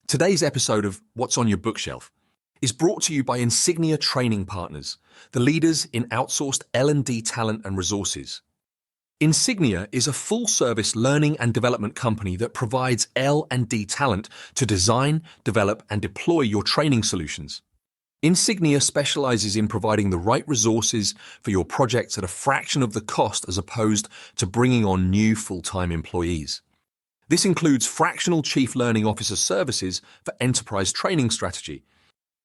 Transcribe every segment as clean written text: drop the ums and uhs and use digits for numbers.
Today's episode of What's on Your Bookshelf is brought to you by Insignia Training Partners, the leaders in outsourced L&D talent and resources. Insignia is a full-service learning and development company that provides L&D talent to design, develop, and deploy your training solutions. Insignia specializes in providing the right resources for your projects at a fraction of the cost as opposed to bringing on new full-time employees. This includes fractional Chief Learning Officer services for enterprise training strategy,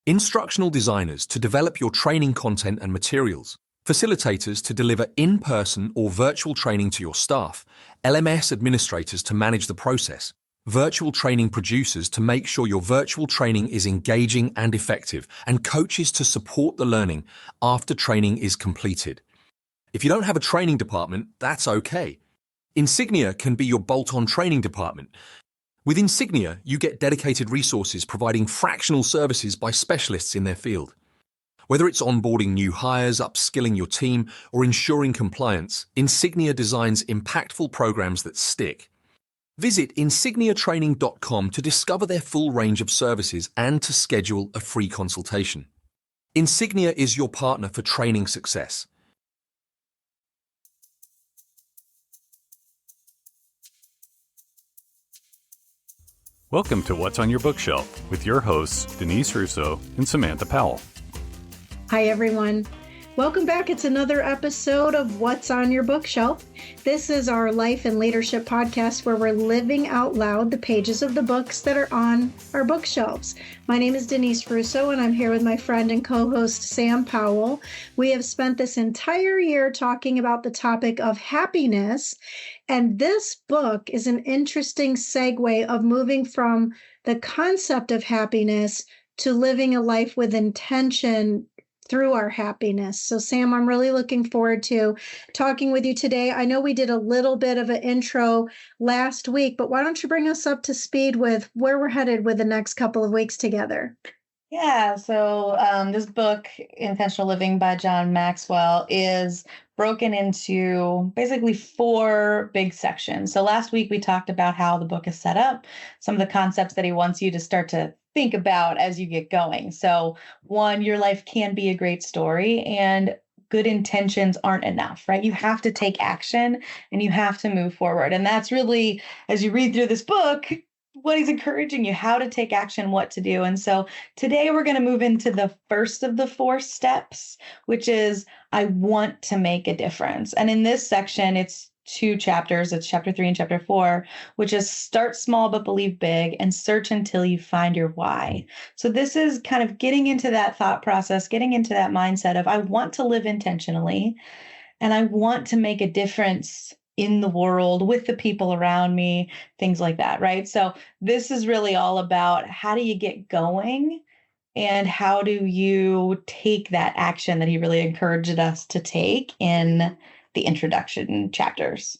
instructional designers to develop your training content and materials, facilitators to deliver in-person or virtual training to your staff, LMS administrators to manage the process, virtual training producers to make sure your virtual training is engaging and effective, and coaches to support the learning after training is completed. If you don't have a training department, that's okay. Insignia can be your bolt-on training department. With Insignia, you get dedicated resources providing fractional services by specialists in their field. Whether it's onboarding new hires, upskilling your team, or ensuring compliance, Insignia designs impactful programs that stick. Visit insigniatraining.com to discover their full range of services and to schedule a free consultation. Insignia is your partner for training success. Welcome to What's on Your Bookshelf with your hosts, Denise Russo and Samantha Powell. Hi, everyone. Welcome back. It's another episode of What's on Your Bookshelf. This is our life and leadership podcast where we're living out loud the pages of the books that are on our bookshelves. My name is Denise Russo, and I'm here with my friend and co-host Sam Powell. We have spent this entire year talking about the topic of happiness, and this book is an interesting segue of moving from the concept of happiness to living a life with intention through our happiness. So Sam, I'm really looking forward to talking with you today. I know we did a little bit of an intro last week, but why don't you bring us up to speed with where we're headed with the next couple of weeks together? Yeah, so this book, Intentional Living by John Maxwell, is broken into basically 4 big sections. So last week we talked about how the book is set up, some of the concepts that he wants you to start to think about as you get going. So 1, your life can be a great story, and good intentions aren't enough, right? You have to take action and you have to move forward. And that's really, as you read through this book, what he's encouraging you, how to take action, what to do. And so today we're going to move into the first of the 4 steps, which is I want to make a difference. And in this section, it's 2 chapters. It's chapter 3 and chapter 4, which is start small but believe big and search until you find your why. So this is kind of getting into that thought process, getting into that mindset of I want to live intentionally and I want to make a difference in the world with the people around me, things like that, right? So this is really all about how do you get going and how do you take that action that he really encouraged us to take in the introduction chapters.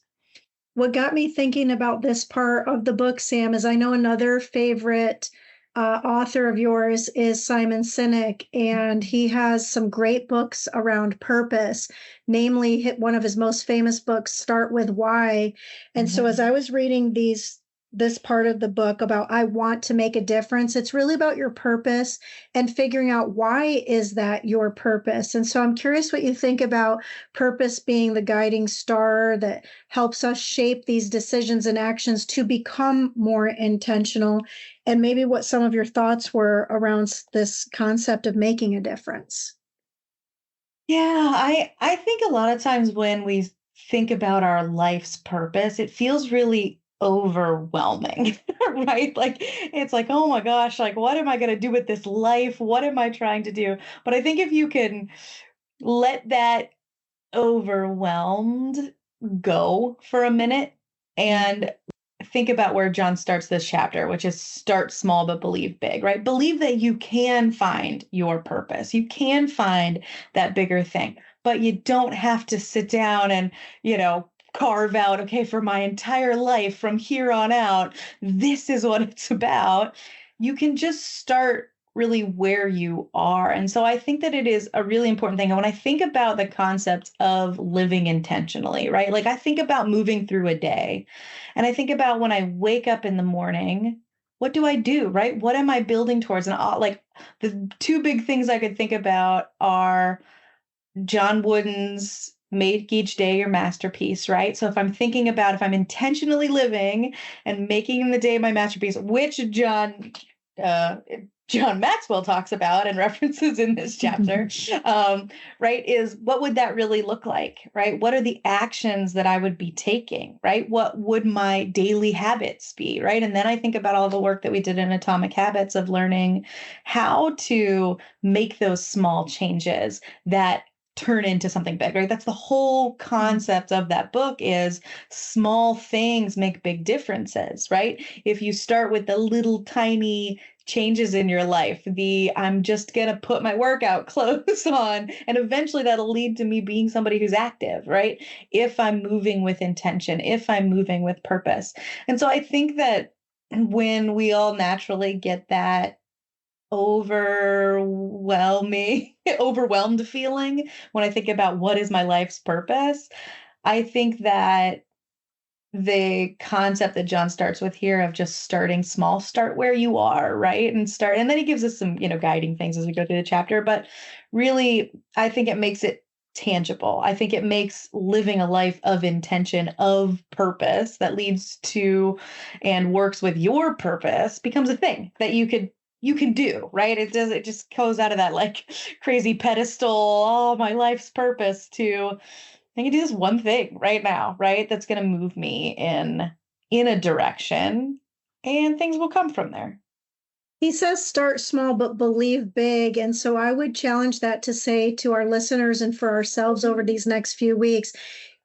What got me thinking about this part of the book, Sam, is I know another favorite author of yours is Simon Sinek, and he has some great books around purpose, namely one of his most famous books, Start With Why. And so as I was reading this part of the book about I want to make a difference, it's really about your purpose and figuring out why is that your purpose. And so I'm curious what you think about purpose being the guiding star that helps us shape these decisions and actions to become more intentional, and maybe what some of your thoughts were around this concept of making a difference. Yeah, I think a lot of times when we think about our life's purpose, it feels really overwhelming, right? Like, it's like, oh my gosh, like, what am I going to do with this life? What am I trying to do? But I think if you can let that overwhelmed go for a minute and think about where John starts this chapter, which is start small, but believe big, right? Believe that you can find your purpose. You can find that bigger thing, but you don't have to sit down and, carve out, okay, for my entire life from here on out, this is what it's about. You can just start really where you are. And so I think that it is a really important thing. And when I think about the concept of living intentionally, right? Like I think about moving through a day, and I think about when I wake up in the morning, what do I do, right? What am I building towards? And like the two big things I could think about are John Wooden's make each day your masterpiece, right? So if I'm thinking about if I'm intentionally living and making the day my masterpiece, which John Maxwell talks about and references in this chapter, right, is what would that really look like, right? What are the actions that I would be taking, right? What would my daily habits be, right? And then I think about all the work that we did in Atomic Habits of learning how to make those small changes that turn into something big, right? That's the whole concept of that book is small things make big differences, right? If you start with the little tiny changes in your life, I'm just going to put my workout clothes on, and eventually that'll lead to me being somebody who's active, right? If I'm moving with intention, if I'm moving with purpose. And so I think that when we all naturally get that overwhelmed feeling when I think about what is my life's purpose, I think that the concept that John starts with here of just starting small, start where you are, right? And then he gives us some, guiding things as we go through the chapter, but really, I think it makes it tangible. I think it makes living a life of intention, of purpose that leads to and works with your purpose becomes a thing that you can do, right? It just goes out of that like crazy pedestal, oh, my life's purpose, to I can do this one thing right now, right? That's going to move me in a direction, and things will come from there. He says start small, but believe big. And so I would challenge that to say to our listeners and for ourselves over these next few weeks,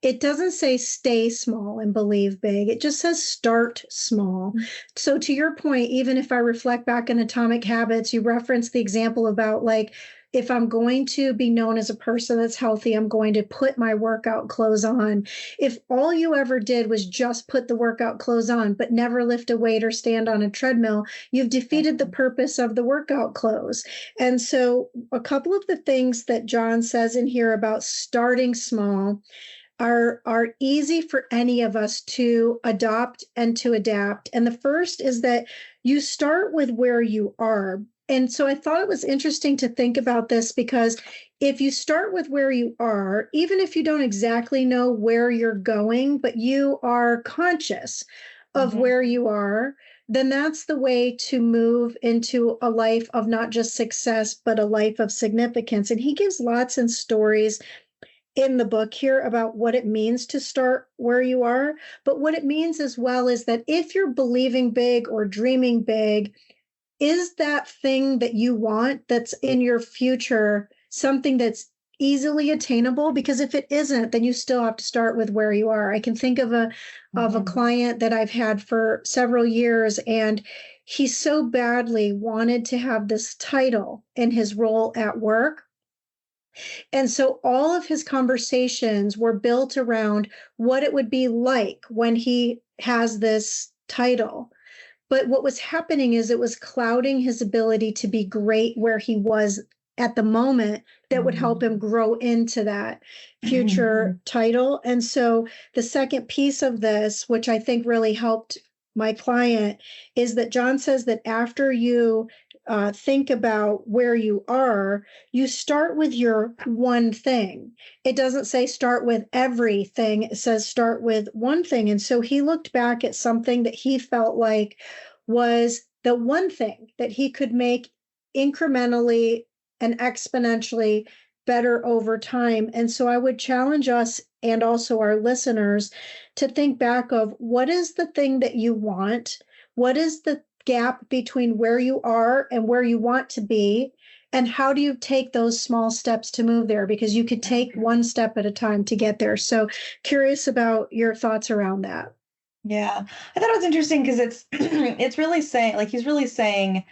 it doesn't say stay small and believe big. It just says start small. So to your point, even if I reflect back in Atomic Habits, you referenced the example about like, if I'm going to be known as a person that's healthy, I'm going to put my workout clothes on. If all you ever did was just put the workout clothes on, but never lift a weight or stand on a treadmill, you've defeated the purpose of the workout clothes. And so a couple of the things that John says in here about starting small are easy for any of us to adopt and to adapt. And the first is that you start with where you are. And so I thought it was interesting to think about this because if you start with where you are, even if you don't exactly know where you're going, but you are conscious of where you are, then that's the way to move into a life of not just success, but a life of significance. And he gives lots of stories in the book here about what it means to start where you are. But what it means as well is that if you're believing big or dreaming big, is that thing that you want that's in your future something that's easily attainable? Because if it isn't, then you still have to start with where you are. I can think of a client that I've had for several years, and he so badly wanted to have this title in his role at work. And so all of his conversations were built around what it would be like when he has this title. But what was happening is it was clouding his ability to be great where he was at the moment that would help him grow into that future title. And so the second piece of this, which I think really helped my client, is that John says that after you think about where you are, you start with your one thing. It doesn't say start with everything. It says start with one thing. And so he looked back at something that he felt like was the one thing that he could make incrementally and exponentially better over time. And so I would challenge us and also our listeners to think back of what is the thing that you want? What is the gap between where you are and where you want to be? And how do you take those small steps to move there? Because you could take one step at a time to get there. So curious about your thoughts around that. Yeah, I thought it was interesting because it's really saying, like, he's really saying,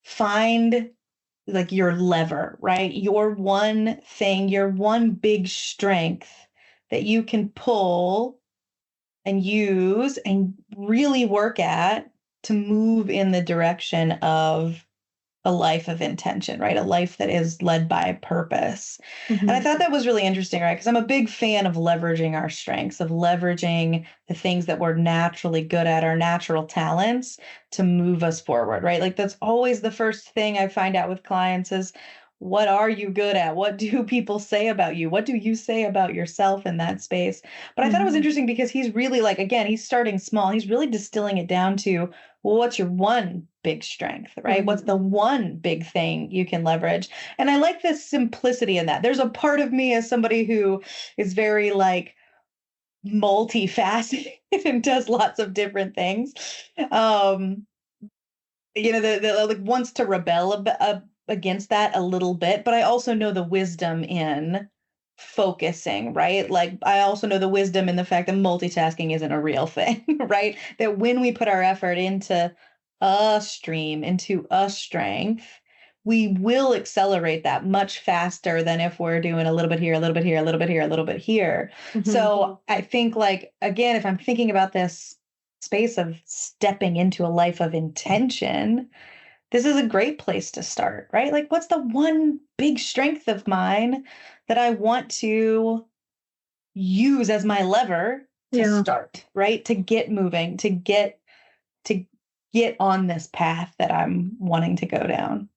find like your lever, right? Your one thing, your one big strength that you can pull and use and really work at to move in the direction of a life of intention, right? A life that is led by purpose. And I thought that was really interesting, right? Because I'm a big fan of leveraging our strengths, of leveraging the things that we're naturally good at, our natural talents to move us forward, right? Like that's always the first thing I find out with clients is, what are you good at? What do people say about you? What do you say about yourself in that space? But I thought it was interesting because he's really like, again, he's starting small. He's really distilling it down to, well, what's your one big strength, right? What's the one big thing you can leverage? And I like the simplicity in that. There's a part of me as somebody who is very like multifaceted and does lots of different things. The like wants to rebel against that a little bit, but I also know the wisdom in focusing, right? Like I also know the wisdom in the fact that multitasking isn't a real thing, right? That when we put our effort into a stream, into a strength, we will accelerate that much faster than if we're doing a little bit here, a little bit here, a little bit here, a little bit here. So I think like, again, if I'm thinking about this space of stepping into a life of intention, this is a great place to start, right? Like, what's the one big strength of mine that I want to use as my lever to start, right? To get moving, to get on this path that I'm wanting to go down.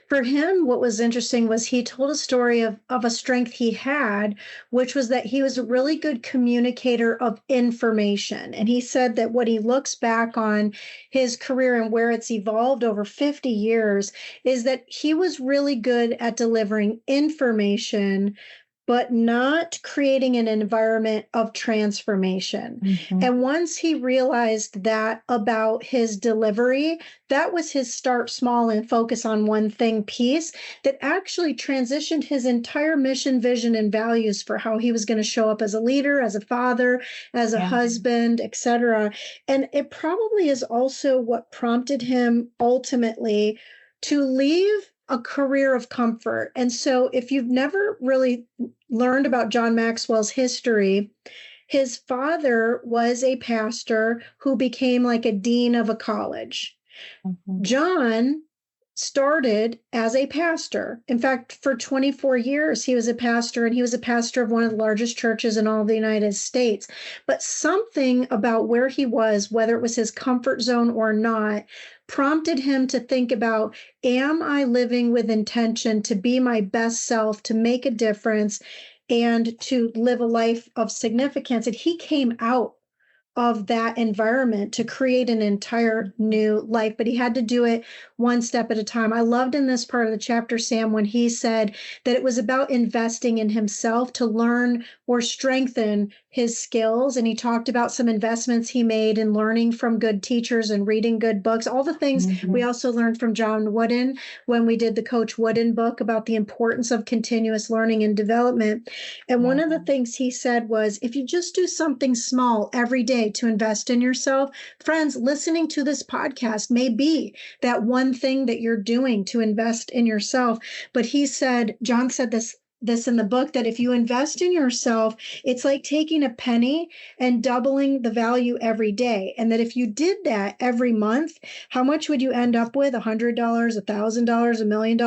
For him, what was interesting was he told a story of a strength he had, which was that he was a really good communicator of information. And he said that what he looks back on his career and where it's evolved over 50 years is that he was really good at delivering information, but not creating an environment of transformation. And once he realized that about his delivery, that was his start small and focus on one thing piece that actually transitioned his entire mission, vision, and values for how he was going to show up as a leader, as a father, as a husband, etc. And it probably is also what prompted him ultimately to leave a career of comfort. And so if you've never really learned about John Maxwell's history, his father was a pastor who became like a dean of a college. John started as a pastor. In fact, for 24 years, he was a pastor, and he was a pastor of one of the largest churches in all of the United States. But something about where he was, whether it was his comfort zone or not, prompted him to think about, am I living with intention to be my best self, to make a difference, and to live a life of significance? And he came out of that environment to create an entire new life, but he had to do it one step at a time. I loved in this part of the chapter, Sam, when he said that it was about investing in himself to learn or strengthen his skills. And he talked about some investments he made in learning from good teachers and reading good books, all the things we also learned from John Wooden when we did the Coach Wooden book about the importance of continuous learning and development. And one of the things he said was, if you just do something small every day to invest in yourself, friends, listening to this podcast may be that one thing that you're doing to invest in yourself. But he said, John said this in the book, that if you invest in yourself, it's like taking a penny and doubling the value every day. And that if you did that every month, how much would you end up with? $100, $1,000, $1 million?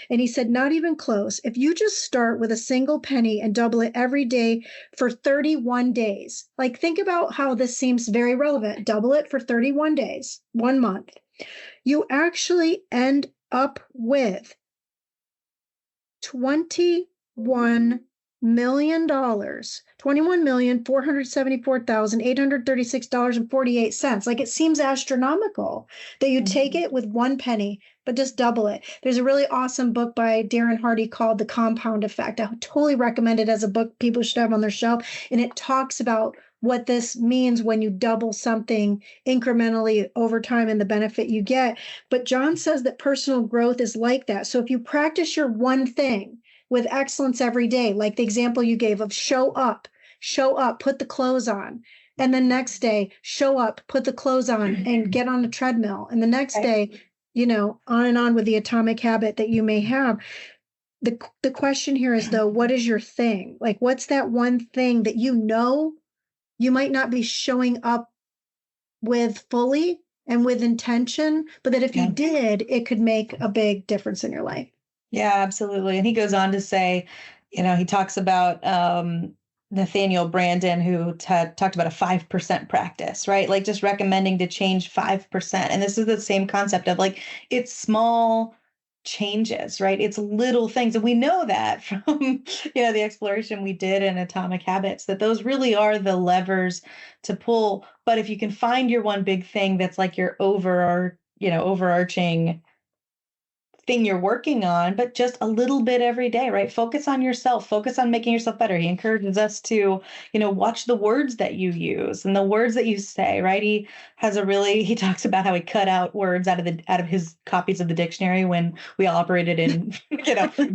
And he said, not even close. If you just start with a single penny and double it every day for 31 days, like think about how this seems very relevant. Double it for 31 days, 1 month. You actually end up with $21 million, $21,474,836.48. Like, it seems astronomical that you take it with 1 penny, but just double it. There's a really awesome book by Darren Hardy called The Compound Effect. I totally recommend it as a book people should have on their shelf. And it talks about what this means when you double something incrementally over time and the benefit you get. But John says that personal growth is like that. So if you practice your one thing with excellence every day, like the example you gave of show up, put the clothes on. And the next day, show up, put the clothes on and get on a treadmill. And the next day, on and on with the atomic habit that you may have. The question here is, though, what is your thing? Like, what's that one thing that you might not be showing up with fully, and with intention, but that if you did, it could make a big difference in your life. Yeah, absolutely. And he goes on to say, he talks about Nathaniel Branden, who talked about a 5% practice, right? Like just recommending to change 5%. And this is the same concept of like, it's small changes, right? It's little things. And we know that from, the exploration we did in Atomic Habits, that those really are the levers to pull. But if you can find your one big thing that's like your overarching thing you're working on, but just a little bit every day, right? Focus on yourself, focus on making yourself better. He encourages us to, watch the words that you use and the words that you say, right? He talks about how he cut out words out of his copies of the dictionary when we all operated in,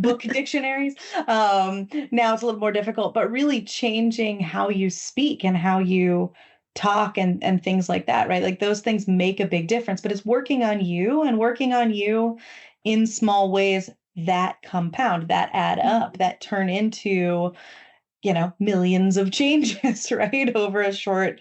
book dictionaries. Now it's a little more difficult, but really changing how you speak and how you talk and things like that, right? Like those things make a big difference, but it's working on you in small ways that compound, that add up, that turn into, millions of changes, right? Over a short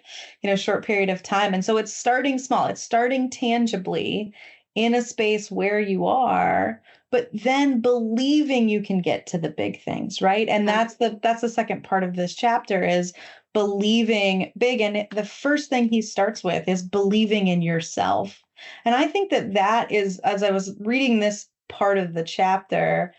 period of time. And so it's starting small, it's starting tangibly in a space where you are, but then believing you can get to the big things, right? And that's the second part of this chapter is believing big. And the first thing he starts with is believing in yourself. And I think that is, as I was reading this part of the chapter,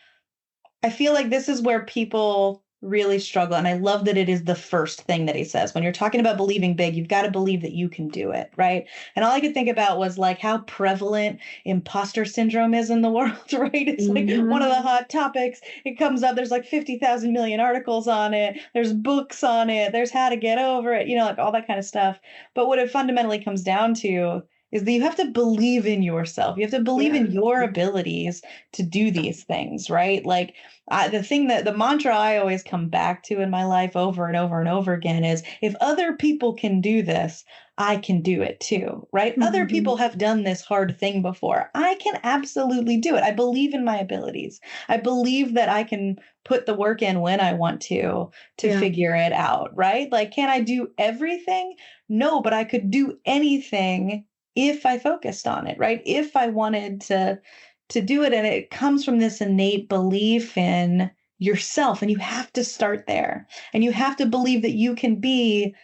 I feel like this is where people really struggle. And I love that it is the first thing that he says. When you're talking about believing big, you've got to believe that you can do it, right? And all I could think about was like how prevalent imposter syndrome is in the world, right? It's like one of the hot topics. It comes up, there's like 50,000 million articles on it. There's books on it. There's how to get over it, like all that kind of stuff. But what it fundamentally comes down to is that you have to believe in yourself. You have to believe in your abilities to do these things, right? Like the mantra I always come back to in my life over and over and over again is, if other people can do this, I can do it too, right? Other people have done this hard thing before. I can absolutely do it. I believe in my abilities. I believe that I can put the work in when I want to figure it out, right? Like, can I do everything? No, but I could do anything if I focused on it, right? If I wanted to do it. And it comes from this innate belief in yourself. And you have to start there. And you have to believe that you can be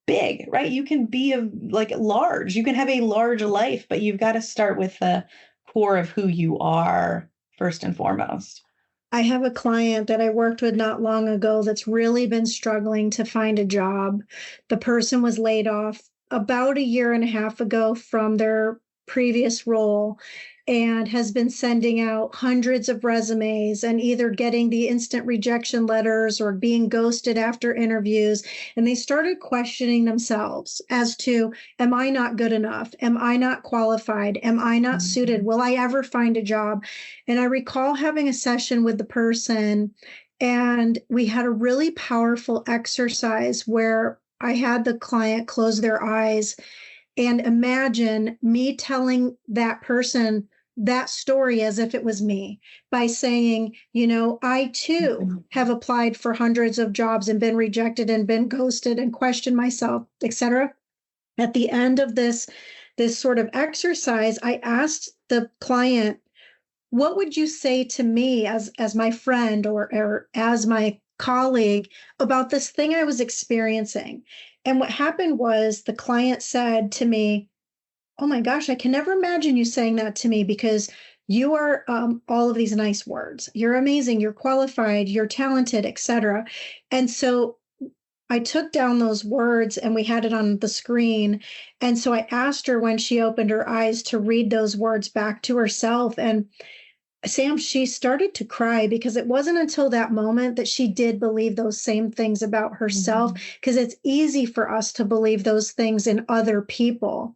big, right? You can be large. You can have a large life, but you've got to start with the core of who you are first and foremost. I have a client that I worked with not long ago that's really been struggling to find a job. The person was laid off about a year and a half ago from their previous role and has been sending out hundreds of resumes and either getting the instant rejection letters or being ghosted after interviews. And they started questioning themselves as to, am I not good enough? Am I not qualified? Am I not suited? Will I ever find a job? And I recall having a session with the person, and we had a really powerful exercise where I had the client close their eyes and imagine me telling that person that story as if it was me by saying, I too have applied for hundreds of jobs and been rejected and been ghosted and questioned myself, etc. At the end of this sort of exercise, I asked the client, what would you say to me as my friend or as my colleague about this thing I was experiencing? And what happened was the client said to me, oh my gosh, I can never imagine you saying that to me because you are all of these nice words. You're amazing, you're qualified, you're talented, etc. And so I took down those words and we had it on the screen. And so I asked her when she opened her eyes to read those words back to herself. And Sam, she started to cry because it wasn't until that moment that she did believe those same things about herself, because it's easy for us to believe those things in other people.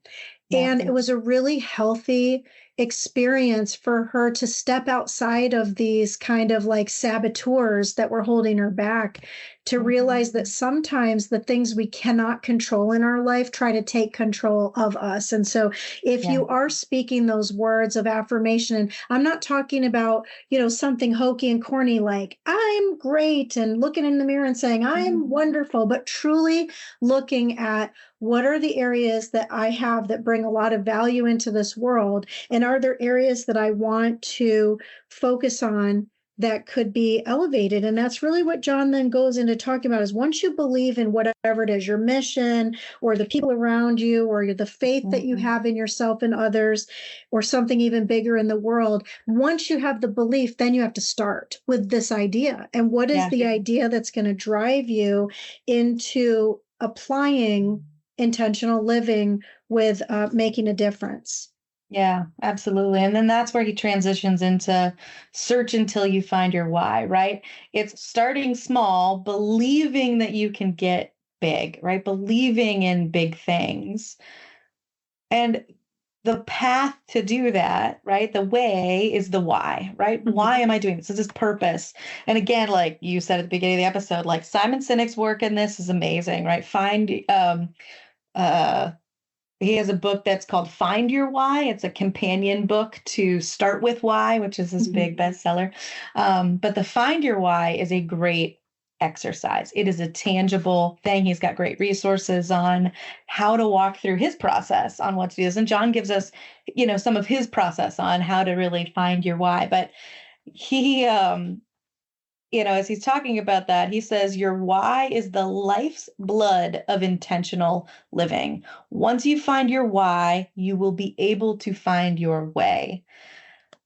And it was a really healthy experience for her to step outside of these kind of like saboteurs that were holding her back, to realize that sometimes the things we cannot control in our life try to take control of us. And so if you are speaking those words of affirmation, and I'm not talking about, something hokey and corny like I'm great and looking in the mirror and saying I'm wonderful, but truly looking at what are the areas that I have that bring a lot of value into this world, and are there areas that I want to focus on that could be elevated. And that's really what John then goes into talking about, is once you believe in whatever it is, your mission or the people around you or the faith that you have in yourself and others, or something even bigger in the world, once you have the belief, then you have to start with this idea. And what is the idea that's going to drive you into applying intentional living with making a difference? Yeah, absolutely. And then that's where he transitions into search until you find your why, right? It's starting small, believing that you can get big, right? Believing in big things. And the path to do that, right? The way is the why, right? Why am I doing this? This is purpose. And again, like you said at the beginning of the episode, like Simon Sinek's work in this is amazing, right? He has a book that's called Find Your Why. It's a companion book to Start With Why, which is his big bestseller. But the Find Your Why is a great exercise. It is a tangible thing. He's got great resources on how to walk through his process on what to do this. And John gives us, some of his process on how to really find your why. But he, as he's talking about that, he says, your why is the life's blood of intentional living. Once you find your why, you will be able to find your way.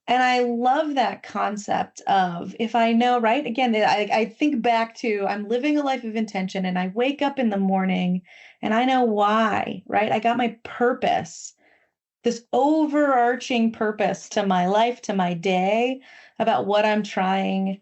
And I love that concept of, if I know, right? Again, I think back to, I'm living a life of intention and I wake up in the morning and I know why, right? I got my purpose, this overarching purpose to my life, to my day, about what I'm trying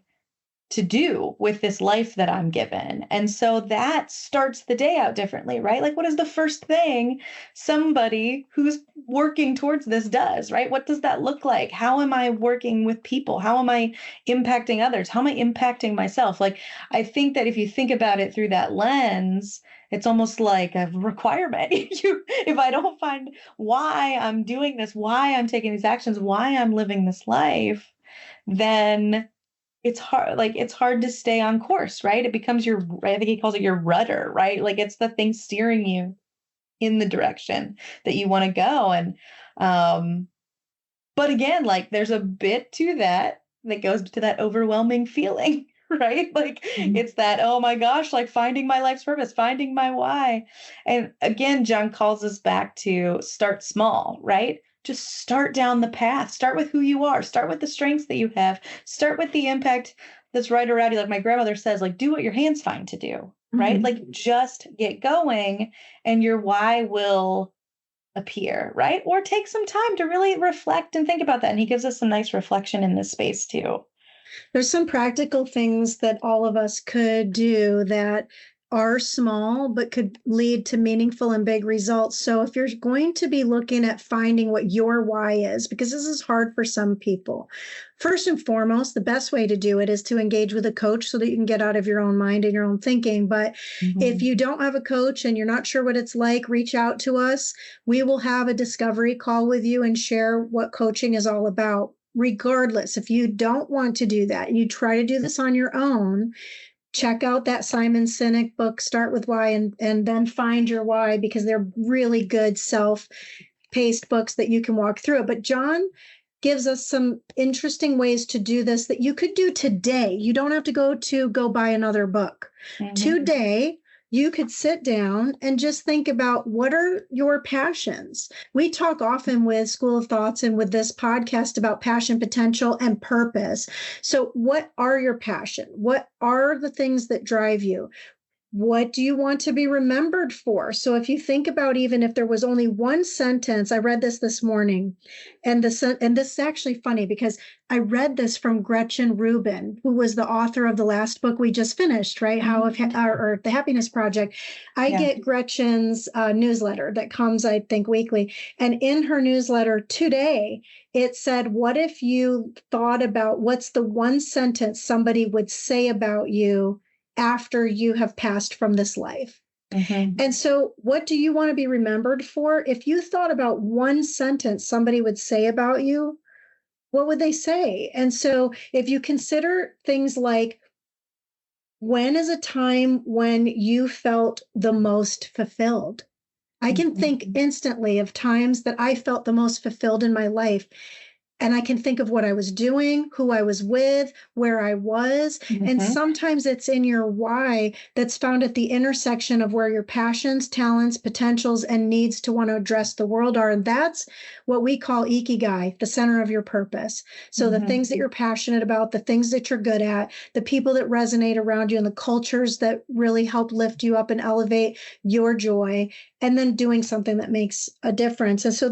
to do with this life that I'm given. And so that starts the day out differently, right? Like, what is the first thing somebody who's working towards this does, right? What does that look like? How am I working with people? How am I impacting others? How am I impacting myself? Like, I think that if you think about it through that lens, it's almost like a requirement. If I don't find why I'm doing this, why I'm taking these actions, why I'm living this life, then it's hard to stay on course, right? It becomes I think he calls it your rudder, right? Like, it's the thing steering you in the direction that you want to go. And, but again, like, there's a bit to that goes to that overwhelming feeling, right? Like, it's that, oh my gosh, like finding my life's purpose, finding my why. And again, John calls us back to start small, right? Just start down the path. Start with who you are. Start with the strengths that you have. Start with the impact that's right around you. Like my grandmother says, like, do what your hands find to do, right? Like, just get going and your why will appear, right? Or take some time to really reflect and think about that. And he gives us some nice reflection in this space too. There's some practical things that all of us could do that are small, but could lead to meaningful and big results. So if you're going to be looking at finding what your why is, because this is hard for some people, first and foremost, the best way to do it is to engage with a coach so that you can get out of your own mind and your own thinking. But if you don't have a coach and you're not sure what it's like, reach out to us. We will have a discovery call with you and share what coaching is all about. Regardless, if you don't want to do that, you try to do this on your own, check out that Simon Sinek book, Start With Why, and then Find Your Why, because they're really good self-paced books that you can walk through. But John gives us some interesting ways to do this that you could do today. You don't have to go buy another book. Today, you could sit down and just think about, what are your passions? We talk often with School of Thoughts and with this podcast about passion, potential, and purpose. So what are your passion? What are the things that drive you? What do you want to be remembered for? So if you think about, even if there was only one sentence, I read this morning, and this is actually funny because I read this from Gretchen Rubin, who was the author of the last book we just finished, right? Or the Happiness Project. I get Gretchen's newsletter that comes, I think, weekly. And in her newsletter today, it said, what if you thought about what's the one sentence somebody would say about you after you have passed from this life? Mm-hmm. And so what do you want to be remembered for? If you thought about one sentence somebody would say about you, what would they say? And so if you consider things like, when is a time when you felt the most fulfilled? I can think instantly of times that I felt the most fulfilled in my life. And I can think of what I was doing, who I was with, where I was. Mm-hmm. And sometimes it's in your why that's found at the intersection of where your passions, talents, potentials, and needs to want to address the world are. And that's what we call ikigai, the center of your purpose. So the things that you're passionate about, the things that you're good at, the people that resonate around you, and the cultures that really help lift you up and elevate your joy, and then doing something that makes a difference. And so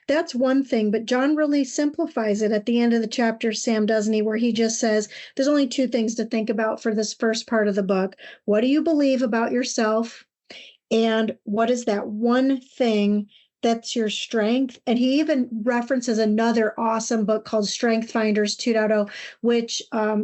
that's one thing. But John really simplifies it at the end of the chapter, Sam, doesn't he? Where he just says, there's only two things to think about for this first part of the book. What do you believe about yourself? And what is that one thing that's your strength? And he even references another awesome book called Strength Finders 2.0, which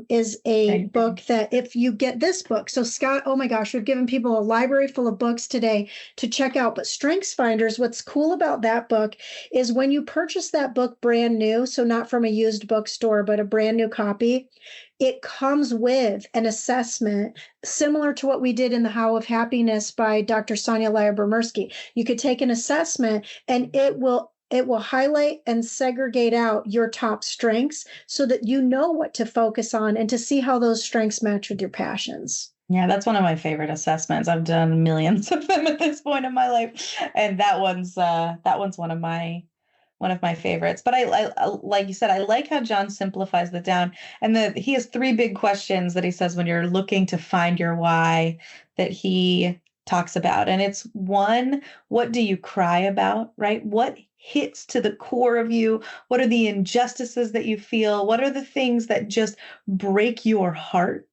is a book that if you get this book, so Scott, oh my gosh, we've given people a library full of books today to check out. But Strengths Finders, what's cool about that book is when you purchase that book brand new, so not from a used bookstore, but a brand new copy, it comes with an assessment similar to what we did in The How of Happiness by Dr. Sonia Lyubomirsky. You could take an assessment and it will highlight and segregate out your top strengths so that you know what to focus on and to see how those strengths match with your passions. Yeah, that's one of my favorite assessments. I've done millions of them at this point in my life, and that one's one of my favorites. But I like you said, I like how John simplifies that down. And he has three big questions that he says when you're looking to find your why that he talks about. And it's one, what do you cry about, right? What hits to the core of you? What are the injustices that you feel? What are the things that just break your heart?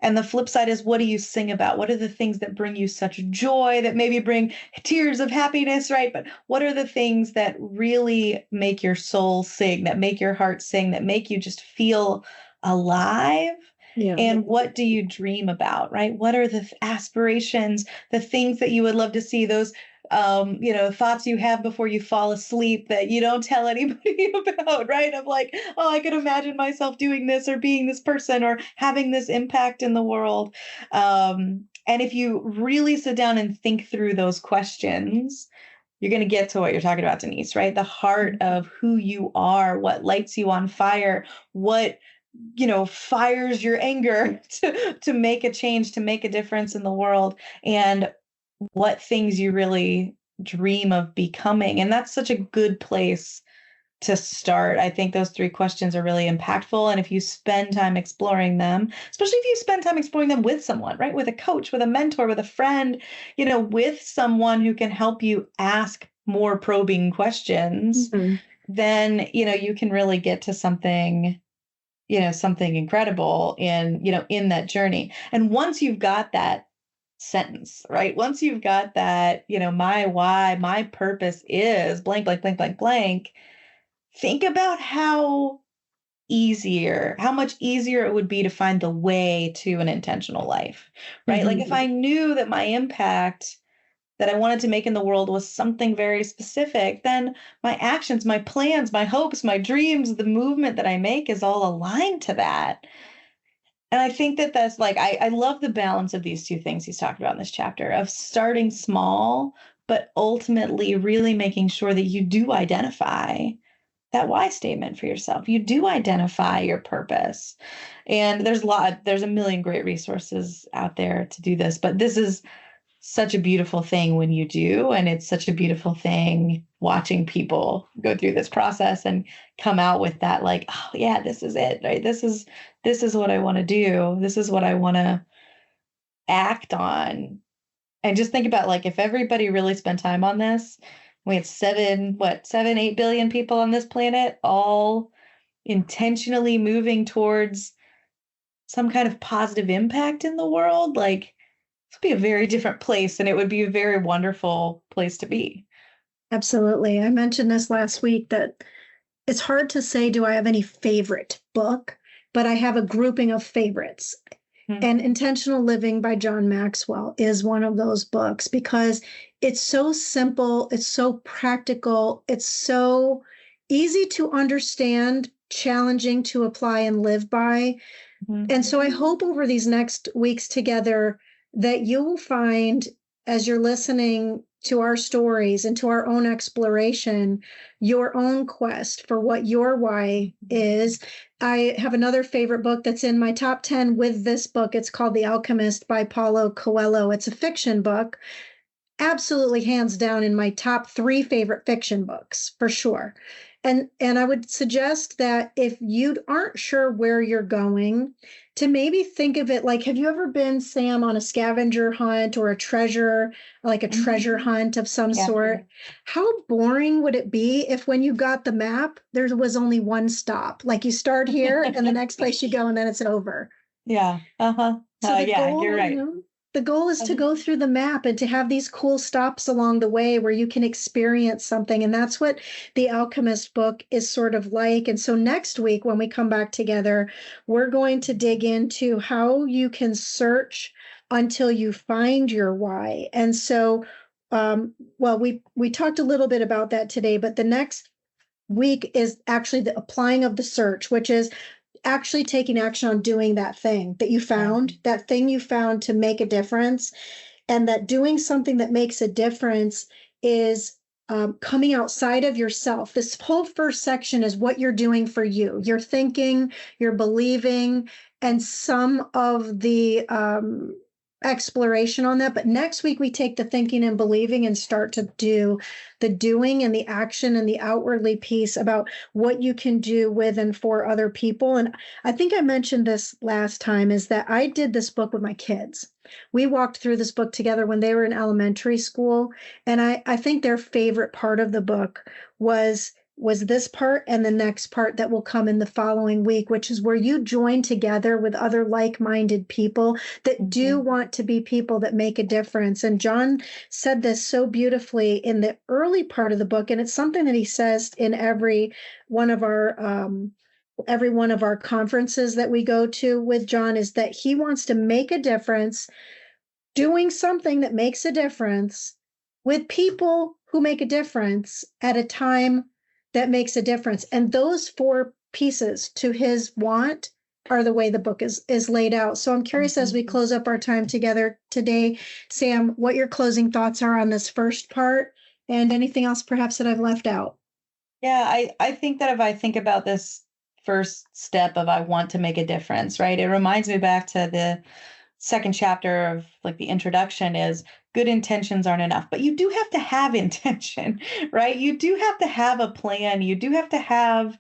And the flip side is, what do you sing about? What are the things that bring you such joy, that maybe bring tears of happiness, right? But what are the things that really make your soul sing, that make your heart sing, that make you just feel alive? Yeah. And what do you dream about, right? What are the aspirations, the things that you would love to see, those thoughts you have before you fall asleep that you don't tell anybody about, right? Of like, oh, I could imagine myself doing this or being this person or having this impact in the world. And if you really sit down and think through those questions, you're going to get to what you're talking about, Denise, right? The heart of who you are, what lights you on fire, what fires your anger to make a change, to make a difference in the world, and what things you really dream of becoming. And that's such a good place to start. I think those three questions are really impactful. And if you spend time exploring them, especially if you spend time exploring them with someone, right? With a coach, with a mentor, with a friend, with someone who can help you ask more probing questions, then, you can really get to something incredible in that journey. And once you've got that sentence, right? Once you've got that, my why, my purpose is blank, blank, blank, blank, blank. Think about how much easier it would be to find the way to an intentional life, right? Like if I knew that my impact that I wanted to make in the world was something very specific, then my actions, my plans, my hopes, my dreams, the movement that I make is all aligned to that. And I think that's like, I love the balance of these two things he's talking about in this chapter, of starting small, but ultimately really making sure that you do identify that why statement for yourself. You do identify your purpose. And there's a million great resources out there to do this, but this is such a beautiful thing when you do. And it's such a beautiful thing watching people go through this process and come out with that, like, oh yeah, this is it, right? This is what I want to do. This is what I want to act on. And just think about, like, if everybody really spent time on this, we had 8 billion people on this planet, all intentionally moving towards some kind of positive impact in the world. Like, it would be a very different place, and it would be a very wonderful place to be. Absolutely. I mentioned this last week that it's hard to say, do I have any favorite book? But I have a grouping of favorites. And Intentional Living by John Maxwell is one of those books because it's so simple, it's so practical, it's so easy to understand, challenging to apply and live by. And so I hope over these next weeks together that you will find, as you're listening to our stories and to our own exploration, your own quest for what your why is. I have another favorite book that's in my top 10 with this book. It's called The Alchemist by Paulo Coelho. It's a fiction book, absolutely hands down in my top 3 favorite fiction books for sure. And I would suggest that if you aren't sure where you're going, to maybe think of it like, have you ever been, Sam, on a scavenger hunt or a treasure hunt of some sort? How boring would it be if when you got the map, there was only one stop? Like you start here and the next place you go and then it's over. Yeah. So you're right. The goal is to go through the map and to have these cool stops along the way where you can experience something. And that's what the Alchemist book is sort of like. And so next week, when we come back together, we're going to dig into how you can search until you find your why. And so, we talked a little bit about that today, but the next week is actually the applying of the search, which is actually taking action on doing that thing that you found, that thing you found to make a difference. And that doing something that makes a difference is coming outside of yourself. This whole first section is what you're doing for you. You're thinking, you're believing, and some of the exploration on that. But next week, we take the thinking and believing and start to do the doing and the action and the outwardly piece about what you can do with and for other people. And I think I mentioned this last time, is that I did this book with my kids. We walked through this book together when they were in elementary school. And I think their favorite part of the book was this part and the next part that will come in the following week, which is where you join together with other like-minded people that do want to be people that make a difference. And John said this so beautifully in the early part of the book, and it's something that he says in every one of our conferences that we go to with John, is that he wants to make a difference, doing something that makes a difference with people who make a difference at a time that makes a difference. And those 4 pieces to his want are the way the book is laid out. So I'm curious, as we close up our time together today, Sam, what your closing thoughts are on this first part and anything else perhaps that I've left out. Yeah, I think that if I think about this first step of I want to make a difference, right? It reminds me back to the second chapter of like the introduction is good intentions aren't enough, but you do have to have intention, right? You do have to have a plan. You do have to have,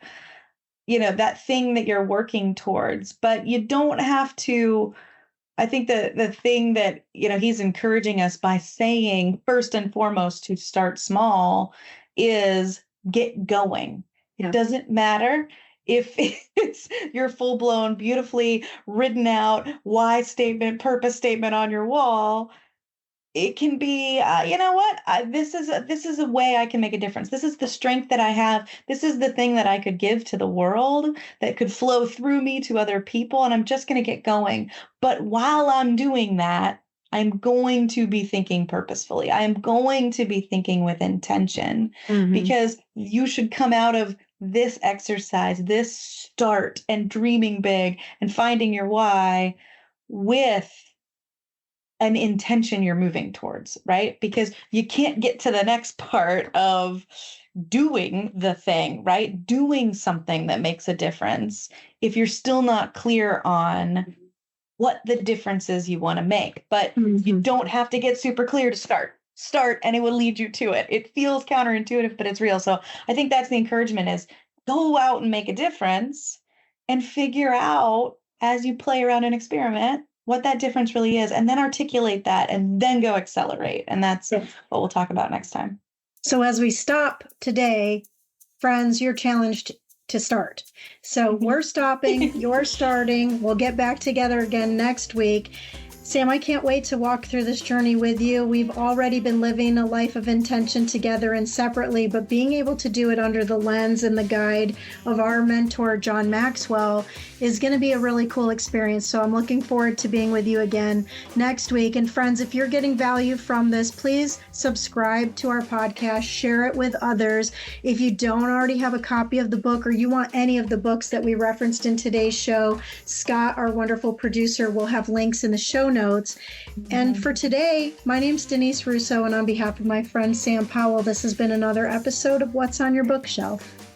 that thing that you're working towards, but you don't have to. I think the thing that, he's encouraging us by saying first and foremost to start small is get going. Yeah. It doesn't matter if it's your full-blown, beautifully written out why statement, purpose statement on your wall. It can be, this is a way I can make a difference. This is the strength that I have. This is the thing that I could give to the world that could flow through me to other people. And I'm just going to get going. But while I'm doing that, I'm going to be thinking purposefully. I am going to be thinking with intention, because you should come out of this exercise, this start and dreaming big and finding your why with an intention you're moving towards, right? Because you can't get to the next part of doing the thing, right? Doing something that makes a difference if you're still not clear on what the difference is you want to make. But you don't have to get super clear to start and it will lead you to it. It feels counterintuitive, but it's real. So I think that's the encouragement, is go out and make a difference and figure out as you play around and experiment what that difference really is, and then articulate that, and then go accelerate. And that's what we'll talk about next time. So as we stop today, friends, you're challenged to start. So we're stopping, you're starting. We'll get back together again next week. Sam, I can't wait to walk through this journey with you. We've already been living a life of intention together and separately, but being able to do it under the lens and the guide of our mentor, John Maxwell, is going to be a really cool experience. So I'm looking forward to being with you again next week. And friends, if you're getting value from this, please subscribe to our podcast, share it with others. If you don't already have a copy of the book, or you want any of the books that we referenced in today's show, Scott, our wonderful producer, will have links in the show notes. And for today, my name's Denise Russo, and on behalf of my friend Sam Powell, this has been another episode of What's on Your Bookshelf.